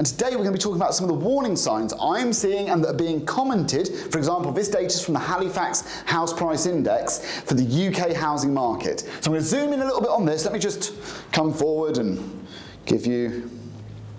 And today we're going to be talking about some of the warning signs I'm seeing and that are being commented. For example, this data is from the Halifax House Price Index for the UK housing market. So I'm going to zoom in a little bit on this. Let me just come forward and give you...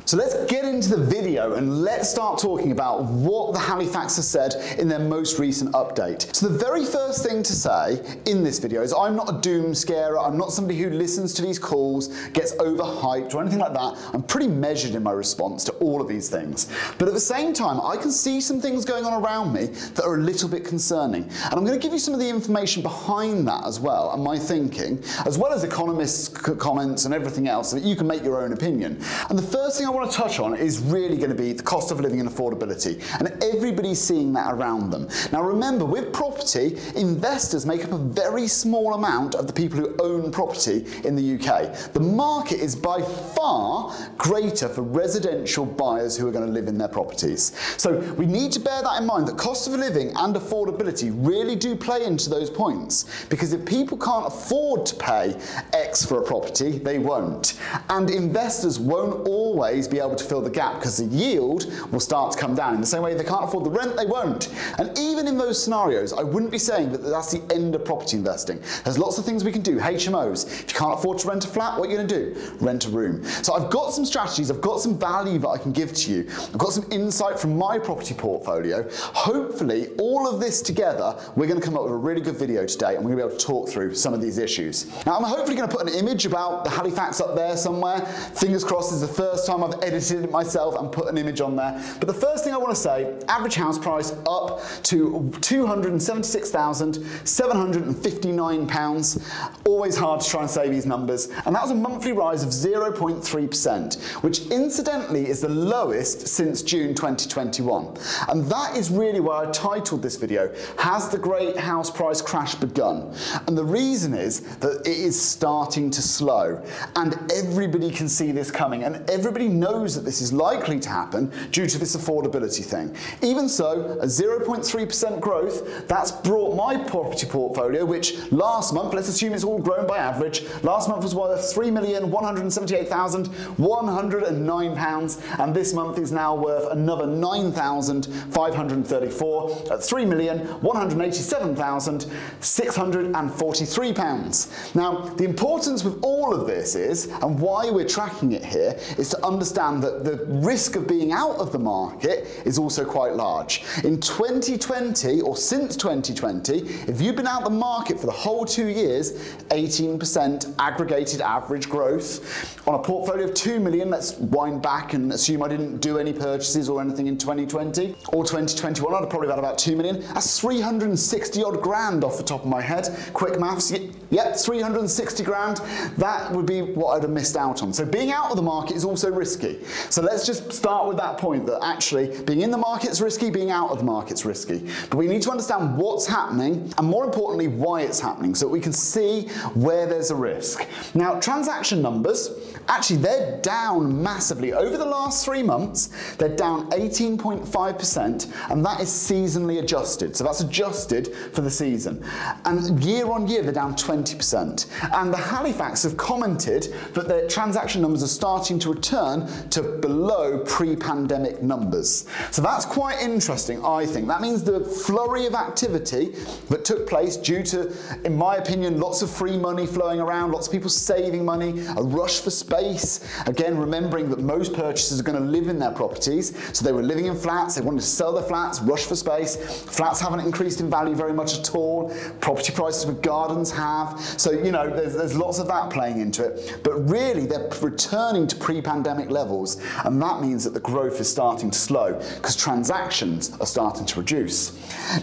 So let's get into the video and let's start talking about what the Halifax has said in their most recent update. So the very first thing to say in this video is I'm not a doom scarer, I'm not somebody who listens to these calls, gets overhyped or anything like that. I'm pretty measured in my response to all of these things. But at the same time, I can see some things going on around me that are a little bit concerning. And I'm going to give you some of the information behind that as well, and my thinking, as well as economists' comments and everything else, so that you can make your own opinion. And the first thing I want to touch on is really going to be the cost of living and affordability, and everybody's seeing that around them. Now remember, with property, investors make up a very small amount of the people who own property in the UK. The market is by far greater for residential buyers who are going to live in their properties. So we need to bear that in mind, that cost of living and affordability really do play into those points, because if people can't afford to pay X for a property, they won't. And investors won't always be able to fill the gap, because the yield will start to come down. In the same way they can't afford the rent, they won't. And even in those scenarios, I wouldn't be saying that that's the end of property investing. There's lots of things we can do. HMOs. If you can't afford to rent a flat, what are you going to do? Rent a room. So I've got some strategies, I've got some value that I can give to you. I've got some insight from my property portfolio. Hopefully, all of this together, we're going to come up with a really good video today, and we're going to be able to talk through some of these issues. Now, I'm hopefully going to put an image about the Halifax up there somewhere. Fingers crossed, this is the first time I've edited it myself and put an image on there. But the first thing I want to say, average house price up to £276,759. Always hard to try and say these numbers. And that was a monthly rise of 0.3%, which incidentally is the lowest since June 2021. And that is really why I titled this video, Has the Great House Price Crash Begun? And the reason is that it is starting to slow. And everybody can see this coming. And everybody knows that this is likely to happen due to this affordability thing. Even so, a 0.3% growth, that's brought my property portfolio, which last month, let's assume it's all grown by average, last month was worth £3,178,109, and this month is now worth another £9,534 at £3,187,643. Now, the importance with all of this is, and why we're tracking it here, is to understand that the risk of being out of the market is also quite large. In 2020, or since 2020, if you've been out of the market for the whole 2 years, 18% aggregated average growth. On a portfolio of 2 million, let's wind back and assume I didn't do any purchases or anything in 2020, or 2021, I'd have probably had about 2 million. That's 360 odd grand off the top of my head. Quick maths, yep, 360 grand. That would be what I'd have missed out on. So being out of the market is also risky. So let's just start with that point, that actually being in the market's risky, being out of the market's risky. But we need to understand what's happening, and more importantly, why it's happening, so that we can see where there's a risk. Now, transaction numbers, actually they're down massively. Over the last 3 months, they're down 18.5%, and that is seasonally adjusted. So that's adjusted for the season. And year on year, they're down 20%. And the Halifax have commented that their transaction numbers are starting to return to below pre-pandemic numbers. So that's quite interesting, I think. That means the flurry of activity that took place due to, in my opinion, lots of free money flowing around, lots of people saving money, a rush for space. Again, remembering that most purchasers are going to live in their properties. So they were living in flats, they wanted to sell their flats, rush for space. Flats haven't increased in value very much at all. Property prices with gardens have. So, you know, there's lots of that playing into it. But really, they're returning to pre-pandemic levels. And that means that the growth is starting to slow, because transactions are starting to reduce.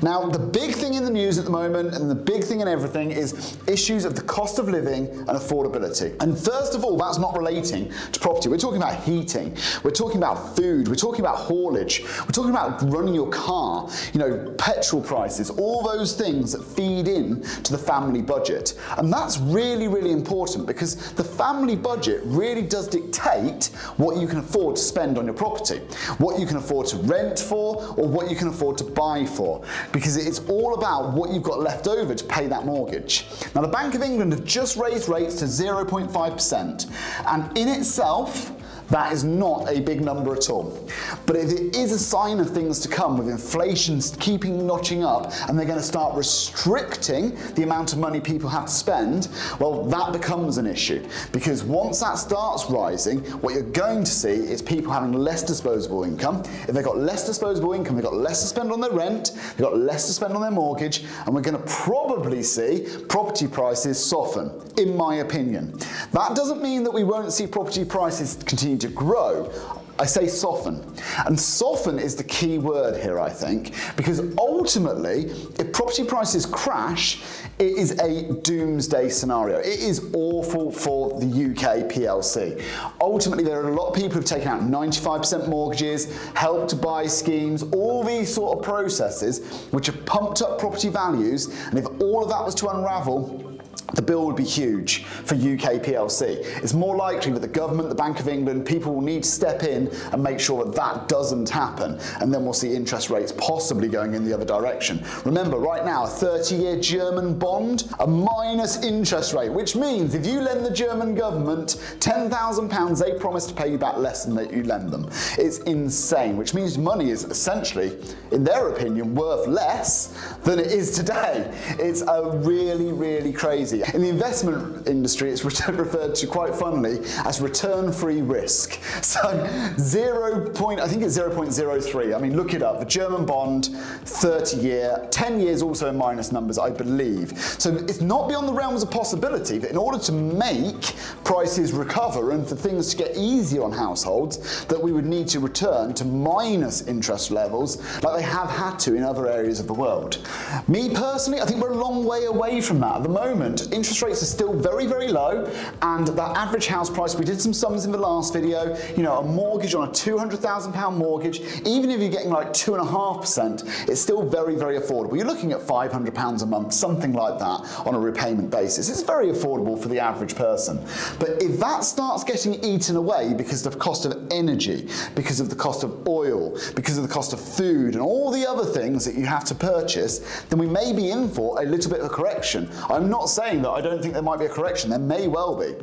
Now, the big thing in the news at the moment, and the big thing in everything, is issues of the cost of living and affordability. And first of all, that's not relating to property. We're talking about heating, we're talking about food, we're talking about haulage, we're talking about running your car, you know, petrol prices, all those things that feed in to the family budget. And that's really, really important, because the family budget really does dictate what you can afford to spend on your property, what you can afford to rent for, or what you can afford to buy for, because it's all about what you've got left over to pay that mortgage. Now, the Bank of England have just raised rates to 0.5%, and in itself, That is not a big number at all. But if it is a sign of things to come, with inflation keeping notching up and they're going to start restricting the amount of money people have to spend, well, that becomes an issue. Because once that starts rising, what you're going to see is people having less disposable income. If they've got less disposable income, they've got less to spend on their rent, they've got less to spend on their mortgage, and we're going to probably see property prices soften, in my opinion. That doesn't mean that we won't see property prices continue to grow. I say soften. And soften is the key word here, I think, because ultimately, if property prices crash, it is a doomsday scenario. It is awful for the UK PLC. Ultimately, there are a lot of people who've taken out 95% mortgages, help to buy schemes, all these sort of processes which have pumped up property values, and if all of that was to unravel, the bill would be huge for UK PLC. It's more likely that the government, the Bank of England, people will need to step in and make sure that that doesn't happen, and then we'll see interest rates possibly going in the other direction. Remember, right now, a 30-year German bond, a minus interest rate, which means if you lend the German government £10,000, they promise to pay you back less than that you lend them. It's insane, which means money is essentially, in their opinion, worth less than it is today. It's a really, really crazy. In the investment industry, it's referred to quite funnily as return-free risk. So I think it's 0.03. I mean, look it up. The German bond, 30-year, 10 years also in minus numbers, I believe. So it's not beyond the realms of possibility that in order to make prices recover and for things to get easier on households, that we would need to return to minus interest levels like they have had to in other areas of the world. Me personally, I think we're a long way away from that. At the moment, interest rates are still very, very low, and that average house price, we did some sums in the last video, you know, a mortgage on a £200,000 mortgage, even if you're getting like 2.5%, it's still very, very affordable. You're looking at £500 a month, something like that on a repayment basis. It's very affordable for the average person. But if that starts getting eaten away because of the cost of energy, because of the cost of oil, because of the cost of food and all the other things that you have to purchase, then we may be in for a little bit of a correction. I'm not saying that I don't think there might be a correction. There may well be.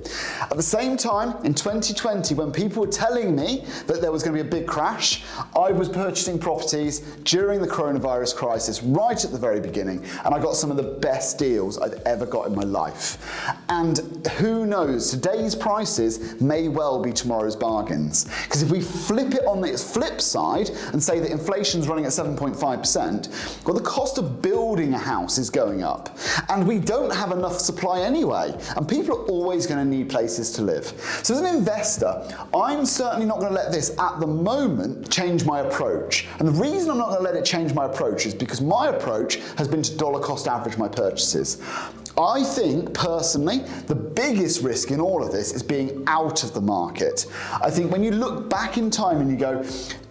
At the same time, in 2020, when people were telling me that there was going to be a big crash, I was purchasing properties during the coronavirus crisis, right at the very beginning, and I got some of the best deals I've ever got in my life. And who knows, today's prices may well be tomorrow's bargains. Because if we flip it on its flip side and say that inflation's running at 7.5%, well, the cost of building a house is going up. And we don't have enough supply anyway, and people are always going to need places to live. So as an investor, I'm certainly not going to let this at the moment change my approach. And the reason I'm not going to let it change my approach is because my approach has been to dollar cost average my purchases. I think, personally, the biggest risk in all of this is being out of the market. I think when you look back in time and you go,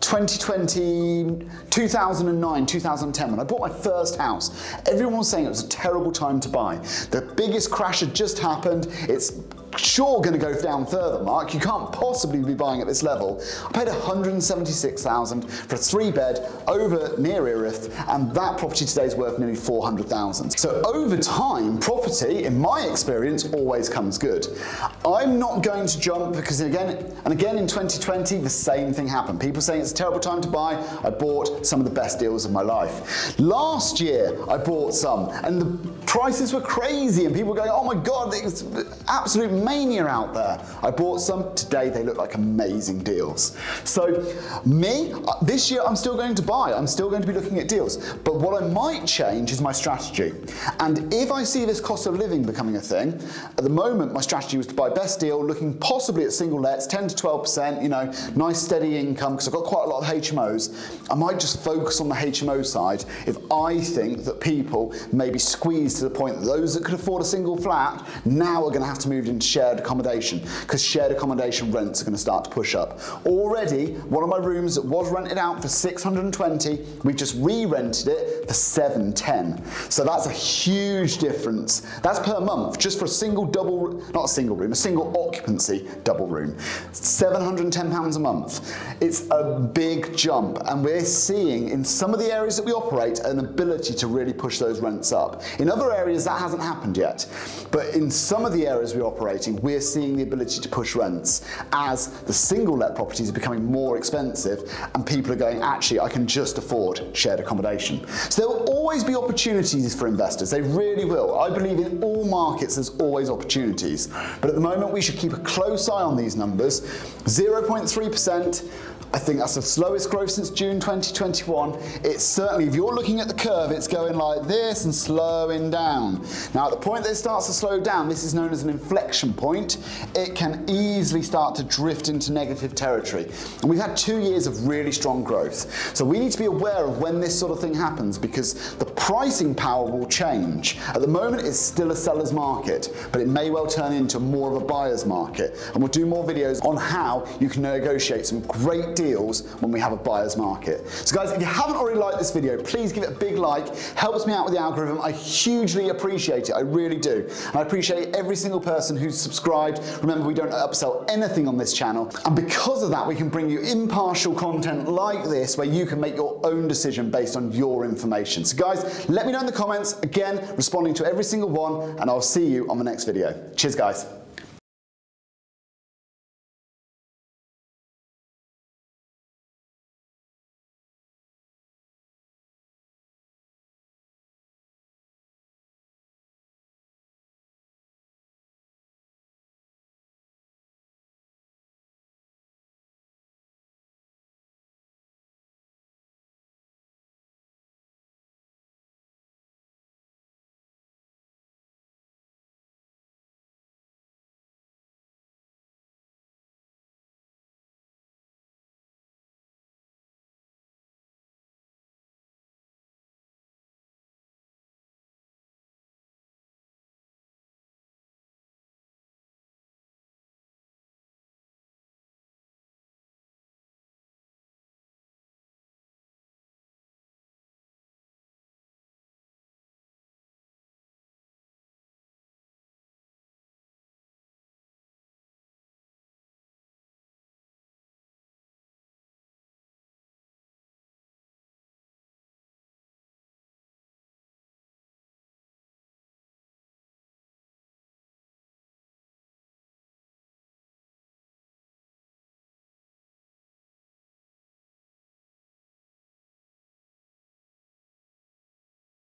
2020, 2009, 2010, when I bought my first house, everyone was saying it was a terrible time to buy. The biggest crash had just happened. It's sure going to go down further, Mark. You can't possibly be buying at this level. I paid $176,000 for a 3-bed over near Erith, and that property today is worth nearly $400,000. So over time, property, in my experience, always comes good. I'm not going to jump because again in 2020, the same thing happened. People saying it's a terrible time to buy. I bought some of the best deals of my life. Last year, I bought some, and the prices were crazy, and people were going, oh my God, it's absolute mania out there. I bought some. Today they look like amazing deals. So me, this year I'm still going to buy. I'm still going to be looking at deals. But what I might change is my strategy. And if I see this cost of living becoming a thing, at the moment my strategy was to buy best deal, looking possibly at single lets, 10 to 12%, you know, nice steady income, because I've got quite a lot of HMOs. I might just focus on the HMO side if I think that people may be squeezed to the point that those that could afford a single flat now are going to have to move into shared accommodation, because shared accommodation rents are going to start to push up. Already, one of my rooms that was rented out for $620, we just re-rented it for $710. So that's a huge difference. That's per month, just for a single double, not a single room, a single occupancy double room. £710 a month. It's a big jump, and we're seeing in some of the areas that we operate an ability to really push those rents up. In other areas that hasn't happened yet, but in some of the areas we operate, accelerating, we're seeing the ability to push rents as the single let properties are becoming more expensive and people are going, actually, I can just afford shared accommodation. So there will always be opportunities for investors. They really will. I believe in all markets there's always opportunities. But at the moment we should keep a close eye on these numbers. 0.3%. I think that's the slowest growth since June 2021. It's certainly, if you're looking at the curve, it's going like this and slowing down. Now at the point that it starts to slow down, this is known as an inflection point. It can easily start to drift into negative territory. And we've had 2 years of really strong growth. So we need to be aware of when this sort of thing happens because the pricing power will change. At the moment it's still a seller's market, but it may well turn into more of a buyer's market. And we'll do more videos on how you can negotiate some great deals when we have a buyer's market. So guys, if you haven't already liked this video, please give it a big like. Helps me out with the algorithm. I hugely appreciate it. I really do. And I appreciate every single person who's subscribed. Remember, we don't upsell anything on this channel. And because of that, we can bring you impartial content like this where you can make your own decision based on your information. So guys, let me know in the comments. Again, responding to every single one, and I'll see you on the next video. Cheers, guys.